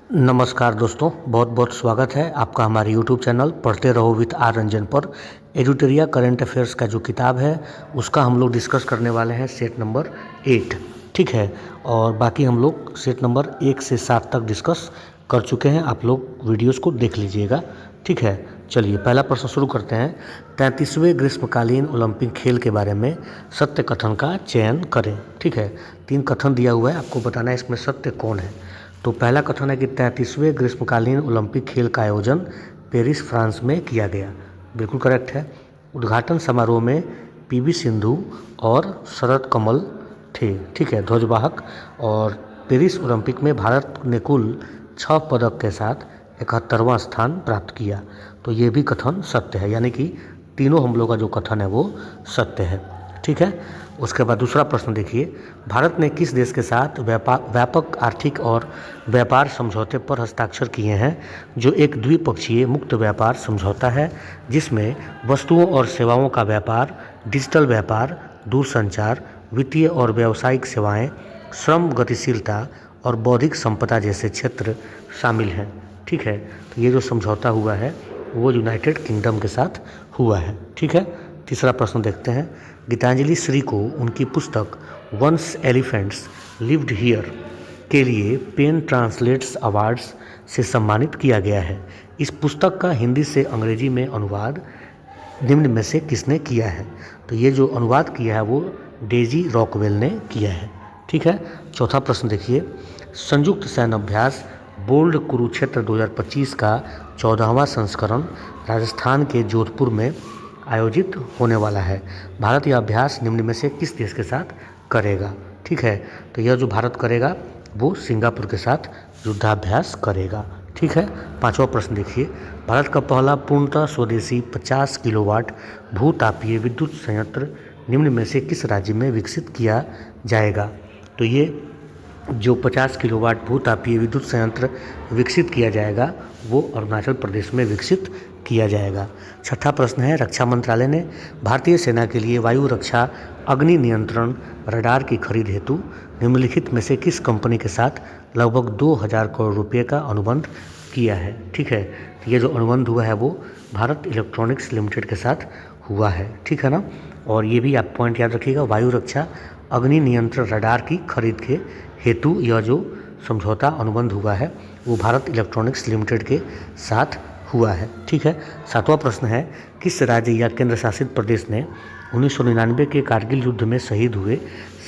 नमस्कार दोस्तों, बहुत बहुत स्वागत है आपका हमारे यूट्यूब चैनल पढ़ते रहो विथ आर रंजन पर। एडिटोरिया करंट अफेयर्स का जो किताब है उसका हम लोग डिस्कस करने वाले हैं सेट नंबर 8, ठीक है। और बाकी हम लोग सेट नंबर 1 से 7 तक डिस्कस कर चुके हैं। आप लोग वीडियोस को देख लीजिएगा, ठीक है। चलिए पहला प्रश्न शुरू करते हैं। 33वें ग्रीष्मकालीन ओलंपिक खेल के बारे में सत्य कथन का चयन करें, ठीक है। 3 कथन दिया हुआ है, आपको बताना है इसमें सत्य कौन है। तो पहला कथन है कि 33वें ग्रीष्मकालीन ओलंपिक खेल का आयोजन पेरिस फ्रांस में किया गया, बिल्कुल करेक्ट है। उद्घाटन समारोह में पीवी सिंधु और शरद कमल थे, ठीक है, ध्वजवाहक। और पेरिस ओलंपिक में भारत ने कुल 6 पदक के साथ 71वां स्थान प्राप्त किया। तो ये भी कथन सत्य है, यानी कि तीनों हम लोग का जो कथन है वो सत्य है, ठीक है। उसके बाद दूसरा प्रश्न देखिए, भारत ने किस देश के साथ व्यापक आर्थिक और व्यापार समझौते पर हस्ताक्षर किए हैं, जो एक द्विपक्षीय मुक्त व्यापार समझौता है जिसमें वस्तुओं और सेवाओं का व्यापार, डिजिटल व्यापार, दूरसंचार, वित्तीय और व्यावसायिक सेवाएं, श्रम गतिशीलता और बौद्धिक संपदा जैसे क्षेत्र शामिल हैं, ठीक है। तो ये जो समझौता हुआ है वो यूनाइटेड किंगडम के साथ हुआ है, ठीक है। तीसरा प्रश्न देखते हैं। गीतांजलि श्री को उनकी पुस्तक वंस एलिफेंट्स लिव्ड हियर के लिए पेन ट्रांसलेट्स अवार्ड्स से सम्मानित किया गया है। इस पुस्तक का हिंदी से अंग्रेजी में अनुवाद निम्न में से किसने किया है? तो ये जो अनुवाद किया है वो डेजी रॉकवेल ने किया है, ठीक है। चौथा प्रश्न देखिए, संयुक्त सैन्य अभ्यास बोल्ड कुरुक्षेत्र 2025 का 14वां संस्करण राजस्थान के जोधपुर में आयोजित होने वाला है। भारत यह अभ्यास निम्न में से किस देश के साथ करेगा, ठीक है। तो यह जो भारत करेगा वो सिंगापुर के साथ युद्धाभ्यास करेगा, ठीक है। पांचवा प्रश्न देखिए, भारत का पहला पूर्णतः स्वदेशी 50 किलोवाट भूतापीय विद्युत संयंत्र निम्न में से किस राज्य में विकसित किया जाएगा? तो ये जो 50 किलोवाट भूतापीय विद्युत संयंत्र विकसित किया जाएगा वो अरुणाचल प्रदेश में विकसित किया जाएगा। छठा प्रश्न है, रक्षा मंत्रालय ने भारतीय सेना के लिए वायु रक्षा अग्नि नियंत्रण रडार की खरीद हेतु निम्नलिखित में से किस कंपनी के साथ लगभग 2000 करोड़ रुपये का अनुबंध किया है, ठीक है। तो ये जो अनुबंध हुआ है वो भारत इलेक्ट्रॉनिक्स लिमिटेड के साथ हुआ है, ठीक है ना। और ये भी आप पॉइंट याद रखिएगा, वायु रक्षा अग्नि नियंत्रण रडार की खरीद के हेतु यह जो समझौता अनुबंध हुआ है वो भारत इलेक्ट्रॉनिक्स लिमिटेड के साथ हुआ है, ठीक है। सातवां प्रश्न है, किस राज्य या केंद्र शासित प्रदेश ने 1999 के कारगिल युद्ध में शहीद हुए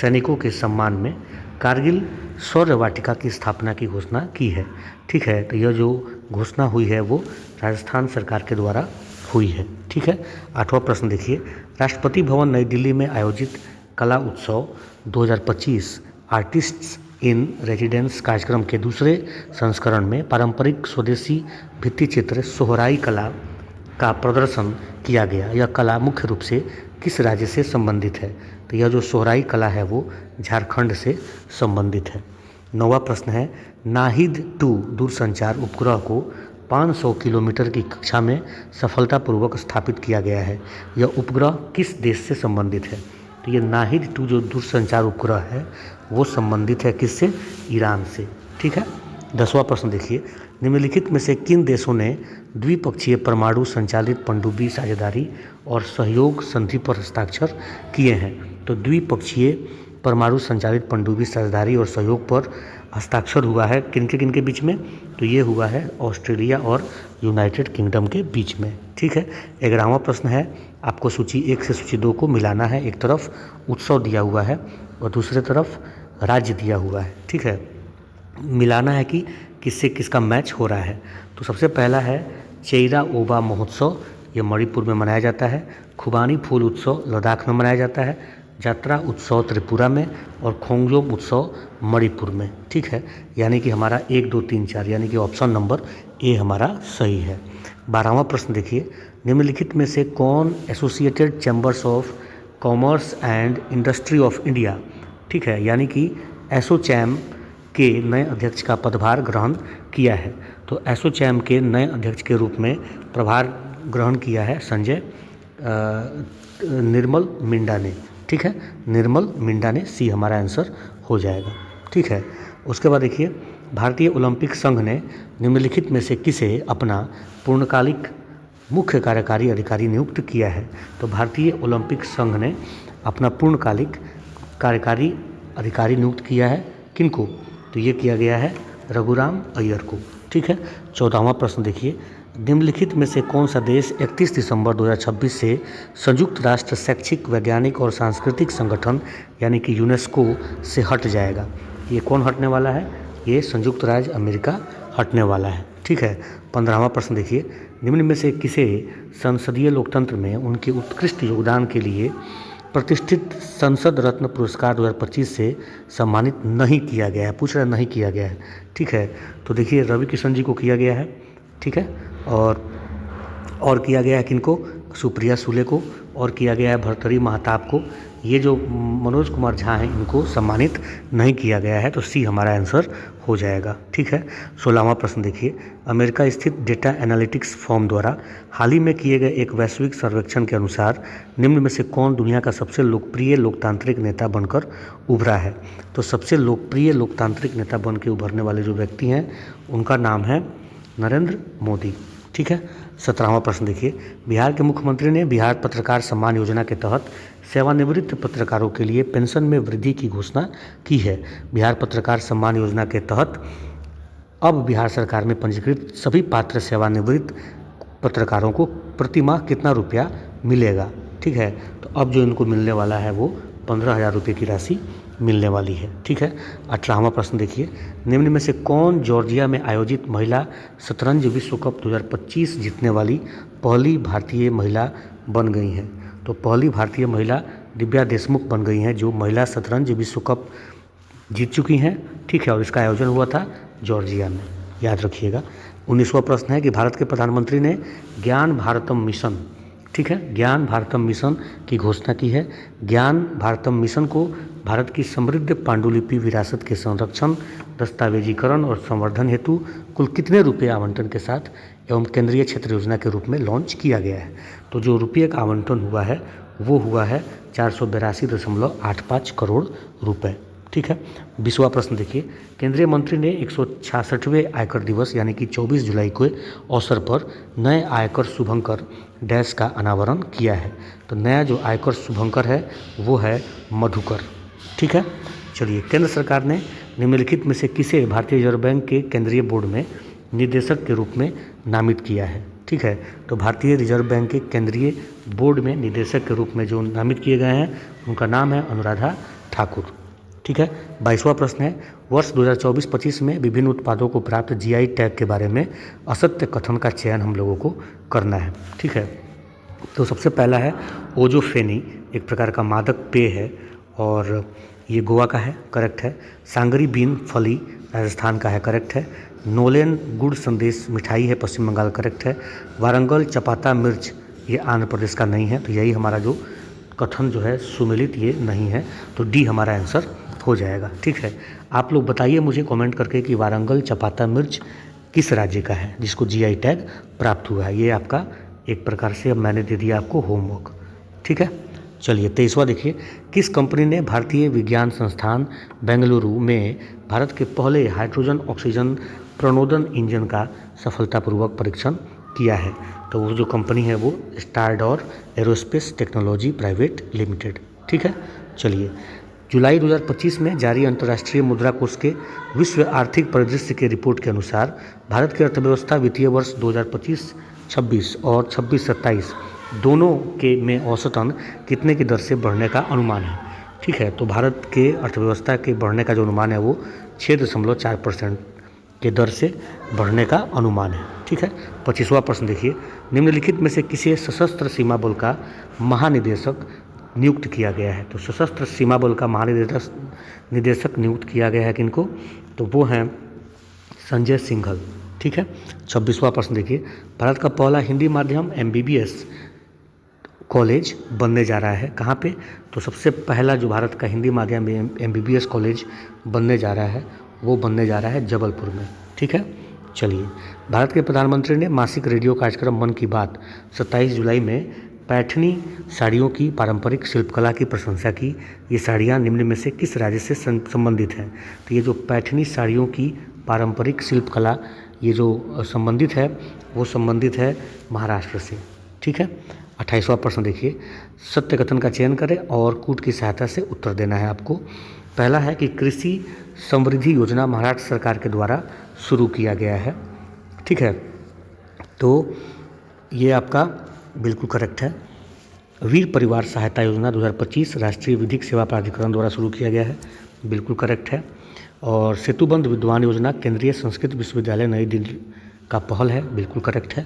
सैनिकों के सम्मान में कारगिल शौर्य वाटिका की स्थापना की घोषणा की है, ठीक है। तो यह जो घोषणा हुई है वो राजस्थान सरकार के द्वारा हुई है, ठीक है। आठवां प्रश्न देखिए, राष्ट्रपति भवन नई दिल्ली में आयोजित कला उत्सव 2025 आर्टिस्ट्स इन रेजिडेंस कार्यक्रम के दूसरे संस्करण में पारंपरिक स्वदेशी भित्ति चित्र सोहराई कला का प्रदर्शन किया गया। यह कला मुख्य रूप से किस राज्य से संबंधित है? तो यह जो सोहराई कला है वो झारखंड से संबंधित है। नौवां प्रश्न है, नाहिद 2 दूरसंचार उपग्रह को 500 किलोमीटर की कक्षा में सफलतापूर्वक स्थापित किया गया है। यह उपग्रह किस देश से संबंधित है? तो ये नाहिद 2 जो दूरसंचार उपग्रह है वो संबंधित है किससे? ईरान से, ठीक है। 10वां प्रश्न देखिए, निम्नलिखित में से किन देशों ने द्विपक्षीय परमाणु संचालित पनडुब्बी साझेदारी और सहयोग संधि पर हस्ताक्षर किए हैं? तो द्विपक्षीय परमाणु संचालित पनडुब्बी साझेदारी और सहयोग पर हस्ताक्षर हुआ है किनके बीच में? तो ये हुआ है ऑस्ट्रेलिया और यूनाइटेड किंगडम के बीच में, ठीक है। 11वां प्रश्न है, आपको सूची 1 से सूची 2 को मिलाना है। एक तरफ उत्सव दिया हुआ है और दूसरी तरफ राज्य दिया हुआ है, ठीक है। मिलाना है कि किससे किसका मैच हो रहा है। तो सबसे पहला है चेइरा ओबा महोत्सव, ये मणिपुर में मनाया जाता है। खुबानी फूल उत्सव लद्दाख में मनाया जाता है। यात्रा उत्सव त्रिपुरा में और खोंगलोम उत्सव मणिपुर में, ठीक है। यानी कि हमारा 1, 2, 3, 4 यानी कि ऑप्शन नंबर ए हमारा सही है। 12वां प्रश्न देखिए, निम्नलिखित में से कौन associated chambers of commerce and industry of India, ठीक है, यानी कि एसोचैम के नए अध्यक्ष का पदभार ग्रहण किया है? तो एसोचैम के नए अध्यक्ष के रूप में प्रभार ग्रहण किया है संजय निर्मल मिंडा ने, ठीक है। निर्मल मिंडा ने, सी हमारा आंसर हो जाएगा, ठीक है। उसके बाद देखिए, भारतीय ओलंपिक संघ ने निम्नलिखित में से किसे अपना पूर्णकालिक मुख्य कार्यकारी अधिकारी नियुक्त किया है? तो भारतीय ओलंपिक संघ ने अपना पूर्णकालिक कार्यकारी अधिकारी नियुक्त किया है किनको? तो ये किया गया है रघुराम अय्यर को। ठीक है। 14वां प्रश्न देखिए, निम्नलिखित में से कौन सा देश 31 दिसंबर 2026 से संयुक्त राष्ट्र शैक्षिक, वैज्ञानिक और सांस्कृतिक संगठन यानी कि यूनेस्को से हट जाएगा? ये कौन हटने वाला है? ये संयुक्त राज्य अमेरिका हटने वाला है। ठीक है। 15वां प्रश्न देखिए, निम्न में से किसे संसदीय लोकतंत्र में उनके उत्कृष्ट योगदान के लिए प्रतिष्ठित संसद रत्न पुरस्कार 2025 से सम्मानित नहीं किया गया है? पूछ रहा है नहीं किया गया है। ठीक है। तो देखिए रवि किशन जी को किया गया है। ठीक है। और किया गया है किनको? सुप्रिया सुले को, और किया गया है भर्तृहरि महताब को। ये जो मनोज कुमार झा हैं इनको सम्मानित नहीं किया गया है। तो सी हमारा आंसर हो जाएगा। ठीक है। 16वां प्रश्न देखिए, अमेरिका स्थित डेटा एनालिटिक्स फर्म द्वारा हाल ही में किए गए एक वैश्विक सर्वेक्षण के अनुसार निम्न में से कौन दुनिया का सबसे लोकप्रिय लोकतांत्रिक नेता बनकर उभरा है? तो सबसे लोकप्रिय लोकतांत्रिक नेता बन के उभरने वाले जो व्यक्ति हैं उनका नाम है नरेंद्र मोदी। ठीक है। 17वां प्रश्न देखिए, बिहार के मुख्यमंत्री ने बिहार पत्रकार सम्मान योजना के तहत सेवानिवृत्त पत्रकारों के लिए पेंशन में वृद्धि की घोषणा की है। बिहार पत्रकार सम्मान योजना के तहत अब बिहार सरकार में पंजीकृत सभी पात्र सेवानिवृत्त पत्रकारों को प्रति माह कितना रुपया मिलेगा? ठीक है। तो अब जो इनको मिलने वाला है वो 15,000 रुपये की राशि मिलने वाली है। ठीक है। 18वां प्रश्न देखिए, निम्न में से कौन जॉर्जिया में आयोजित महिला शतरंज विश्व कप 2025 जीतने वाली पहली भारतीय महिला बन गई हैं? तो पहली भारतीय महिला दिव्या देशमुख बन गई हैं जो महिला शतरंज विश्व कप जीत चुकी हैं। ठीक है। और इसका आयोजन हुआ था जॉर्जिया में, याद रखिएगा। 19वां प्रश्न है कि भारत के प्रधानमंत्री ने ज्ञान भारतम मिशन, ठीक है, ज्ञान भारतम मिशन की घोषणा की है। ज्ञान भारतम मिशन को भारत की समृद्ध पांडुलिपि विरासत के संरक्षण, दस्तावेजीकरण और संवर्धन हेतु कुल कितने रुपये आवंटन के साथ एवं केंद्रीय क्षेत्र योजना के रूप में लॉन्च किया गया है? तो जो रुपये का आवंटन हुआ है वो हुआ है 482.85 करोड़ रुपए। ठीक है। 20वां प्रश्न देखिए, केंद्रीय मंत्री ने 166वें आयकर दिवस यानी कि 24 जुलाई के अवसर पर नए आयकर शुभंकर डैश का अनावरण किया है। तो नया जो आयकर शुभंकर है वो है मधुकर। ठीक है। चलिए, केंद्र सरकार ने निम्नलिखित में से किसे भारतीय रिजर्व बैंक के केंद्रीय बोर्ड में निदेशक के रूप में नामित किया है? ठीक है। तो भारतीय रिजर्व बैंक के केंद्रीय बोर्ड में निदेशक के रूप में जो नामित किए गए हैं उनका नाम है अनुराधा ठाकुर। ठीक है। 22वां प्रश्न है, वर्ष 2024-25 में विभिन्न उत्पादों को प्राप्त जीआई टैग के बारे में असत्य कथन का चयन हम लोगों को करना है। ठीक है। तो सबसे पहला है ओजोफेनी, एक प्रकार का मादक पेय है और ये गोवा का है, करेक्ट है। सांगरी बीन फली राजस्थान का है, करेक्ट है। नोलेन गुड़ संदेश मिठाई है, पश्चिम बंगाल, करेक्ट है। वारंगल चपाता मिर्च ये आंध्र प्रदेश का नहीं है। तो यही हमारा जो कथन जो है सुमेलित ये नहीं है। तो डी हमारा आंसर हो जाएगा। ठीक है। आप लोग बताइए मुझे कमेंट करके कि वारंगल चपाता मिर्च किस राज्य का है जिसको जीआई टैग प्राप्त हुआ है। ये आपका एक प्रकार से अब मैंने दे दिया आपको होमवर्क। ठीक है। चलिए, 23वां देखिए, किस कंपनी ने भारतीय विज्ञान संस्थान बेंगलुरु में भारत के पहले हाइड्रोजन ऑक्सीजन प्रणोदन इंजन का सफलतापूर्वक परीक्षण किया है? तो वो जो कंपनी है वो स्टारडोर एरोस्पेस टेक्नोलॉजी प्राइवेट लिमिटेड। ठीक है। चलिए, जुलाई 2025 में जारी अंतर्राष्ट्रीय मुद्रा कोष के विश्व आर्थिक परिदृश्य के रिपोर्ट के अनुसार भारत की अर्थव्यवस्था वित्तीय वर्ष 2025-26 और 26-27 दोनों के में औसतन कितने की दर से बढ़ने का अनुमान है? ठीक है। तो भारत के अर्थव्यवस्था के बढ़ने का जो अनुमान है वो 6.4% के दर से बढ़ने का अनुमान है। ठीक है। 25वां प्रश्न देखिए, निम्नलिखित में से किसे सशस्त्र सीमा बल का महानिदेशक नियुक्त किया गया है? तो सशस्त्र सीमा बल का महानिदेशक नियुक्त किया गया है किनको? तो वो हैं संजय सिंघल। ठीक है। 26वां प्रश्न देखिए, भारत का पहला हिंदी माध्यम MBBS कॉलेज बनने जा रहा है, कहाँ पे? तो सबसे पहला जो भारत का हिंदी माध्यम MBBS कॉलेज बनने जा रहा है वो बनने जा रहा है जबलपुर में। ठीक है। चलिए, भारत के प्रधानमंत्री ने मासिक रेडियो कार्यक्रम मन की बात 27 जुलाई में पैठनी साड़ियों की पारंपरिक शिल्पकला की प्रशंसा की। ये साड़ियाँ निम्न में से किस राज्य से संबंधित हैं? तो ये जो पैठनी साड़ियों की पारंपरिक शिल्पकला ये जो संबंधित है वो संबंधित है महाराष्ट्र से। ठीक है। 28वां प्रश्न देखिए, सत्य कथन का चयन करें और कूट की सहायता से उत्तर देना है आपको। पहला है कि कृषि समृद्धि योजना महाराष्ट्र सरकार के द्वारा शुरू किया गया है। ठीक है, तो ये आपका बिल्कुल करेक्ट है। वीर परिवार सहायता योजना 2025 राष्ट्रीय विधिक सेवा प्राधिकरण द्वारा शुरू किया गया है, बिल्कुल करेक्ट है। और सेतुबंध विद्वान योजना केंद्रीय संस्कृत विश्वविद्यालय नई दिल्ली का पहल है, बिल्कुल करेक्ट है।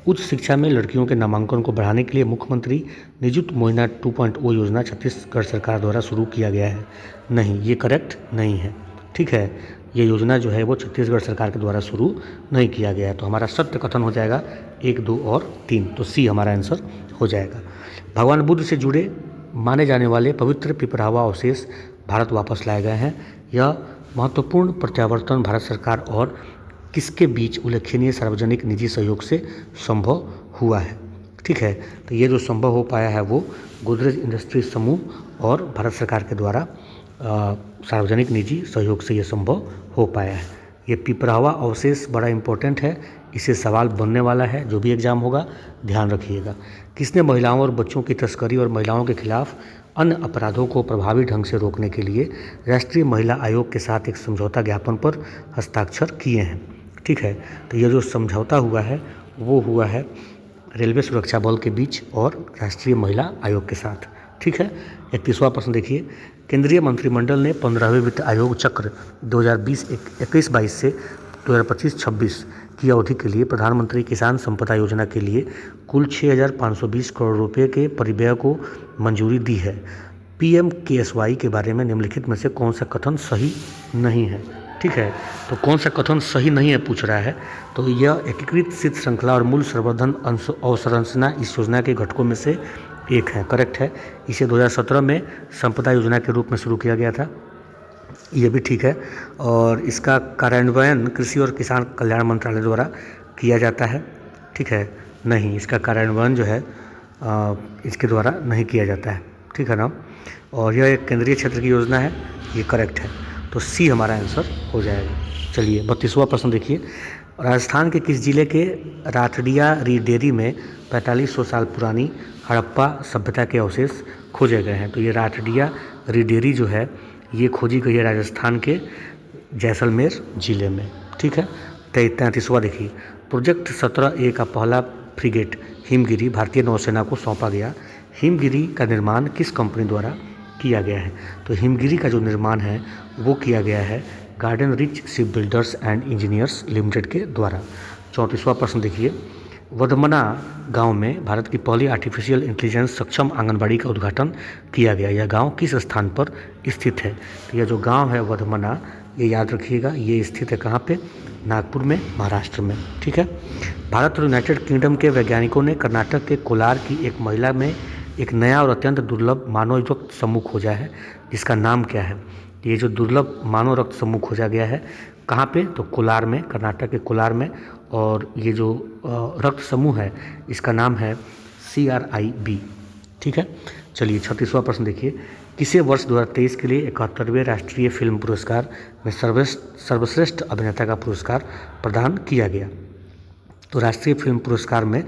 उच्च शिक्षा में लड़कियों के नामांकन को बढ़ाने के लिए मुख्यमंत्री निजुत मोहिना 2.0 योजना छत्तीसगढ़ सरकार द्वारा शुरू किया गया है, नहीं, ये करेक्ट नहीं है। ठीक है, ये योजना जो है वो छत्तीसगढ़ सरकार के द्वारा शुरू नहीं किया गया है। तो हमारा सत्य कथन हो जाएगा 1, 2 और 3, तो सी हमारा आंसर हो जाएगा। भगवान बुद्ध से जुड़े माने जाने वाले पवित्र पिपरावा अवशेष भारत वापस लाए गए हैं। यह महत्वपूर्ण प्रत्यावर्तन भारत सरकार और किसके बीच उल्लेखनीय सार्वजनिक निजी सहयोग से संभव हुआ है। ठीक है, तो ये जो संभव हो पाया है वो गोदरेज इंडस्ट्रीज समूह और भारत सरकार के द्वारा सार्वजनिक निजी सहयोग से ये संभव हो पाया है। ये पिपरावा अवशेष बड़ा इंपॉर्टेंट है, इसे सवाल बनने वाला है, जो भी एग्जाम होगा ध्यान रखिएगा। किसने महिलाओं और बच्चों की तस्करी और महिलाओं के खिलाफ अन्य अपराधों को प्रभावी ढंग से रोकने के लिए राष्ट्रीय महिला आयोग के साथ एक समझौता ज्ञापन पर हस्ताक्षर किए हैं। ठीक है, तो ये जो समझौता हुआ है वो हुआ है रेलवे सुरक्षा बल के बीच और राष्ट्रीय महिला आयोग के साथ। ठीक है। 31वां प्रश्न देखिए, केंद्रीय मंत्रिमंडल ने 15वें वित्त आयोग चक्र 2021-22 से 2025-26 की अवधि के लिए प्रधानमंत्री किसान संपदा योजना के लिए कुल 6,520 करोड़ रुपए के परिव्यय को मंजूरी दी है। PMKSY के बारे में निम्नलिखित में से कौन सा कथन सही नहीं है। ठीक है, तो कौन सा कथन सही नहीं है पूछ रहा है, तो यह एकीकृत शीत श्रृंखला और मूल्य संवर्धन अवसंरचना इस योजना के घटकों में से एक है, करेक्ट है। इसे 2017 में संपदा योजना के रूप में शुरू किया गया था, ये भी ठीक है। और इसका कार्यान्वयन कृषि और किसान कल्याण मंत्रालय द्वारा किया जाता है। ठीक है, नहीं, इसका कार्यान्वयन जो है इसके द्वारा नहीं किया जाता है। ठीक है ना। और यह एक केंद्रीय क्षेत्र की योजना है, ये करेक्ट है, तो सी हमारा आंसर हो जाएगा। चलिए 32वां प्रश्न देखिए, राजस्थान के किस जिले के राठडिया डेयरी में 4500 साल पुरानी हड़प्पा सभ्यता के अवशेष खोजे गए हैं। तो ये राठडिया डेयरी जो है ये खोजी गई है राजस्थान के जैसलमेर जिले में। ठीक है। 33वां देखिए, प्रोजेक्ट 17A का पहला फ्रिगेट हिमगिरी भारतीय नौसेना को सौंपा गया। हिमगिरी का निर्माण किस कंपनी द्वारा किया गया है। तो हिमगिरी का जो निर्माण है वो किया गया है garden rich ship builders and engineers limited के द्वारा। 34वां प्रश्न देखिए, वधमना गांव में भारत की पहली आर्टिफिशियल इंटेलिजेंस सक्षम आंगनबाड़ी का उद्घाटन किया गया। यह गांव किस स्थान पर स्थित है। तो यह जो गांव है वधमना, ये याद रखिएगा, ये स्थित है कहाँ पे, नागपुर में, महाराष्ट्र में। ठीक है। भारत और यूनाइटेड किंगडम के वैज्ञानिकों ने कर्नाटक के कोलार की एक महिला में एक नया और अत्यंत दुर्लभ मानव रक्त समूह खोजा है, जिसका नाम क्या है। ये जो दुर्लभ मानव रक्त समूह खोजा गया है कहाँ पे, तो कोलार में, कर्नाटक के कोलार में। और ये जो रक्त समूह है इसका नाम है CRIB। ठीक है। चलिए 36वां प्रश्न देखिए, किसे वर्ष 2023 के लिए 71वें राष्ट्रीय फिल्म पुरस्कार में सर्वश्रेष्ठ अभिनेता का पुरस्कार प्रदान किया गया। तो राष्ट्रीय फिल्म पुरस्कार में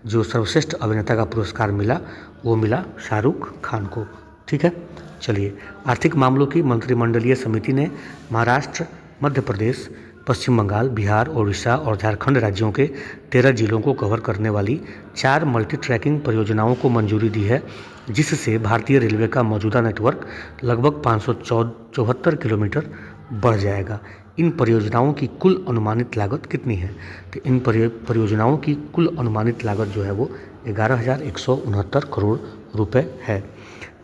जो सर्वश्रेष्ठ अभिनेता का पुरस्कार मिला वो मिला शाहरुख खान को। ठीक है। चलिए, आर्थिक मामलों की मंत्रिमंडलीय समिति ने महाराष्ट्र, मध्य प्रदेश, पश्चिम बंगाल, बिहार, ओडिशा और झारखंड राज्यों के 13 जिलों को कवर करने वाली 4 मल्टी ट्रैकिंग परियोजनाओं को मंजूरी दी है, जिससे भारतीय रेलवे का मौजूदा नेटवर्क लगभग 574 किलोमीटर बढ़ जाएगा। इन परियोजनाओं की कुल अनुमानित लागत कितनी है। तो इन परियोजनाओं की कुल अनुमानित लागत जो है वो 11,169 करोड़ रुपए है।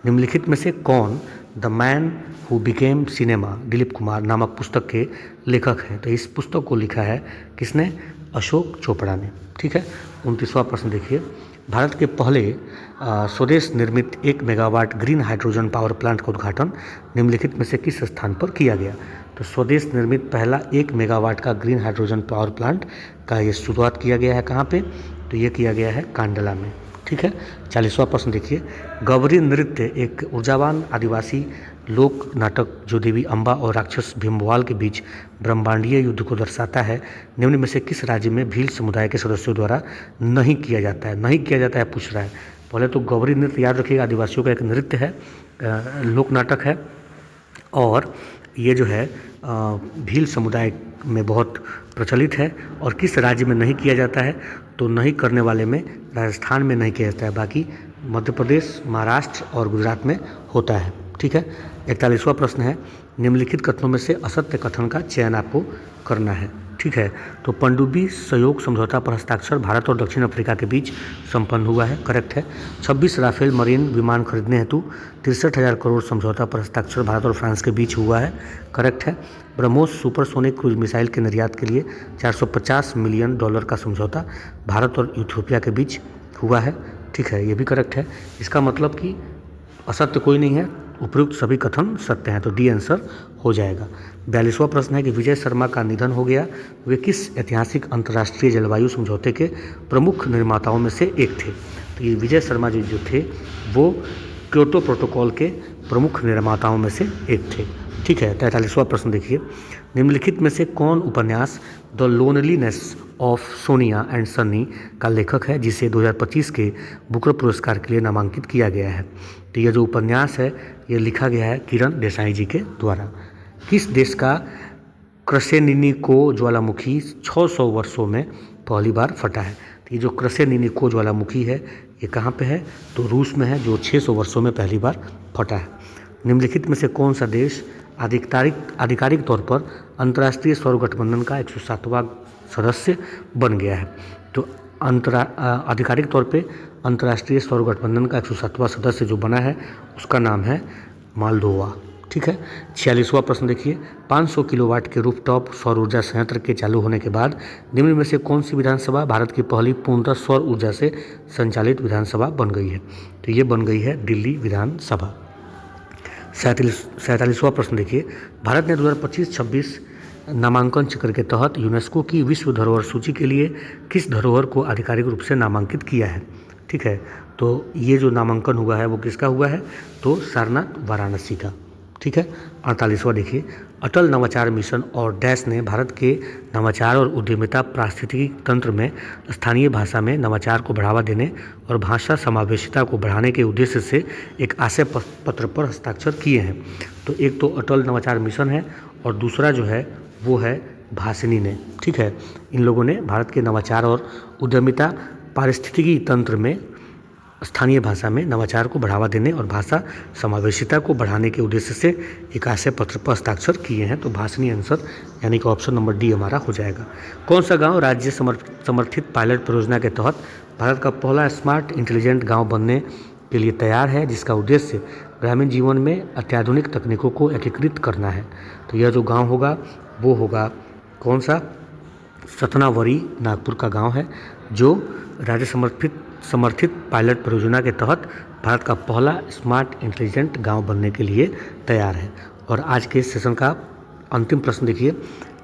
निम्नलिखित में से कौन the man who became cinema Dilip Kumar नामक पुस्तक के लेखक हैं। तो इस पुस्तक को लिखा है किसने, अशोक चोपड़ा ने। ठीक है। 29वां प्रश्न देखिए, भारत के पहले स्वदेश निर्मित 1 megawatt green hydrogen power plant का उद्घाटन निम्नलिखित में से किस स्थान पर किया गया। तो स्वदेश निर्मित पहला 1 मेगावाट का ग्रीन हाइड्रोजन पावर प्लांट का ये शुरुआत किया गया है कहाँ पे, तो ये किया गया है कांडला में। ठीक है। 40वां प्रश्न देखिए, गवरी नृत्य एक ऊर्जावान आदिवासी लोक नाटक जो देवी अम्बा और राक्षस भीमवाल के बीच ब्रह्मांडीय युद्ध को दर्शाता है, निम्न में से किस राज्य में भील समुदाय के सदस्यों द्वारा नहीं किया जाता है? नहीं किया जाता है पूछ रहा है। पहले तो गौरी नृत्य याद रखिएगा, आदिवासियों का एक नृत्य है, लोक नाटक है, और ये जो है भील समुदाय में बहुत प्रचलित है। और किस राज्य में नहीं किया जाता है? तो नहीं करने वाले में राजस्थान में नहीं किया जाता है, बाकी मध्य प्रदेश, महाराष्ट्र और गुजरात में होता है। ठीक है। 41वां प्रश्न है, निम्नलिखित कथनों में से असत्य कथन का चयन आपको करना है। ठीक है। तो पनडुब्बी सहयोग समझौता पर हस्ताक्षर भारत और दक्षिण अफ्रीका के बीच संपन्न हुआ है, करेक्ट है। 26 राफेल मरीन विमान खरीदने हेतु 63,000 करोड़ समझौता पर हस्ताक्षर भारत और फ्रांस के बीच हुआ है, करेक्ट है। ब्रह्मोस सुपरसोनिक क्रूज मिसाइल के निर्यात के लिए $450 मिलियन का समझौता भारत और इथियोपिया के बीच हुआ है, ठीक है, ये भी करेक्ट है। इसका मतलब कि असत्य कोई नहीं है, उपयुक्त सभी कथन सत्य हैं, तो डी आंसर हो जाएगा। 42वां प्रश्न है कि विजय शर्मा का निधन हो गया, वे किस ऐतिहासिक अंतर्राष्ट्रीय जलवायु समझौते के प्रमुख निर्माताओं में से एक थे? तो ये विजय शर्मा जी जो थे वो क्योटो प्रोटोकॉल के प्रमुख निर्माताओं में से एक थे। ठीक है। 43वां प्रश्न देखिए, निम्नलिखित में से कौन उपन्यास the loneliness of Sonia and Sunny का लेखक है, जिसे 2025 के बुकर पुरस्कार के लिए नामांकित किया गया है? तो यह जो उपन्यास है ये लिखा गया है किरण देसाई जी के द्वारा। किस देश का क्रसेनिनिको ज्वालामुखी 600 वर्षों में पहली बार फटा है? तो ये जो क्रसेनिनिको ज्वालामुखी है ये कहाँ पे है? तो रूस में है, जो 600 वर्षों में पहली बार फटा है। निम्नलिखित में से कौन सा देश आधिकारिक तौर पर अंतर्राष्ट्रीय सौर गठबंधन का 107वां सदस्य बन गया है? तो आधिकारिक तौर पे अंतर्राष्ट्रीय सौर गठबंधन का 107वां सदस्य जो बना है उसका नाम है मालदोवा। ठीक है। 46वां प्रश्न देखिए, 500 किलोवाट के रूफटॉप सौर ऊर्जा संयंत्र के चालू होने के बाद निम्न में से कौन सी विधानसभा भारत की पहली पूर्णतः सौर ऊर्जा से संचालित विधानसभा बन गई है? तो ये बन गई है दिल्ली विधानसभा। 47वां प्रश्न देखिए, भारत ने 2025-26 नामांकन चक्र के तहत यूनेस्को की विश्व धरोहर सूची के लिए किस धरोहर को आधिकारिक रूप से नामांकित किया है? ठीक है। तो ये जो नामांकन हुआ है वो किसका हुआ है? तो सारनाथ वाराणसी का। ठीक है। 48वां देखिए, अटल नवाचार मिशन और डैश ने भारत के नवाचार और उद्यमिता पारिस्थितिकी तंत्र में स्थानीय भाषा में नवाचार को बढ़ावा देने और भाषा समावेशिता को बढ़ाने के उद्देश्य से एक आशय पत्र पर हस्ताक्षर किए हैं। तो एक तो अटल नवाचार मिशन है और दूसरा जो है वो है भाषिनी ने। ठीक है। इन लोगों ने भारत के नवाचार और उद्यमिता पारिस्थितिकी तंत्र में स्थानीय भाषा में नवाचार को बढ़ावा देने और भाषा समावेशिता को बढ़ाने के उद्देश्य से एक आशय पत्र पर हस्ताक्षर किए हैं। तो भाषणी आंसर यानी कि ऑप्शन नंबर डी हमारा हो जाएगा। कौन सा गांव राज्य समर्थित पायलट परियोजना के तहत भारत का पहला स्मार्ट इंटेलिजेंट गांव बनने के लिए तैयार है, जिसका उद्देश्य ग्रामीण जीवन में अत्याधुनिक तकनीकों को एकीकृत करना है? तो यह जो गाँव होगा वो होगा कौन सा? सतनावरी नागपुर का गाँव है, जो राज्य समर्थित पायलट परियोजना के तहत भारत का पहला स्मार्ट इंटेलिजेंट गांव बनने के लिए तैयार है। और आज के सेशन का अंतिम प्रश्न देखिए,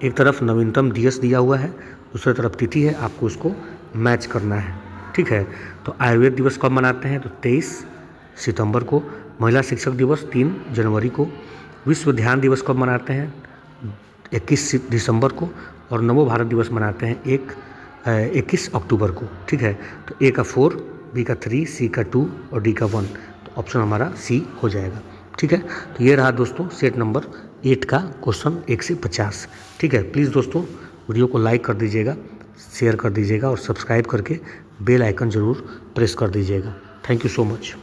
एक तरफ नवीनतम दिवस दिया हुआ है, दूसरी तरफ तिथि है, आपको उसको मैच करना है। ठीक है। तो आयुर्वेद दिवस कब मनाते हैं? तो 23 सितंबर को। महिला शिक्षक दिवस 3 जनवरी को। विश्व ध्यान दिवस कब मनाते हैं? 21 दिसंबर को। और नवो भारत दिवस मनाते हैं 21 अक्टूबर को। ठीक है। तो ए का 4, बी का 3, सी का 2 और डी का 1। तो ऑप्शन हमारा सी हो जाएगा। ठीक है। तो ये रहा दोस्तों सेट नंबर 8 का क्वेश्चन 1 से 50। ठीक है। प्लीज़ दोस्तों वीडियो को लाइक कर दीजिएगा, शेयर कर दीजिएगा और सब्सक्राइब करके बेल आइकन ज़रूर प्रेस कर दीजिएगा। Thank you so much.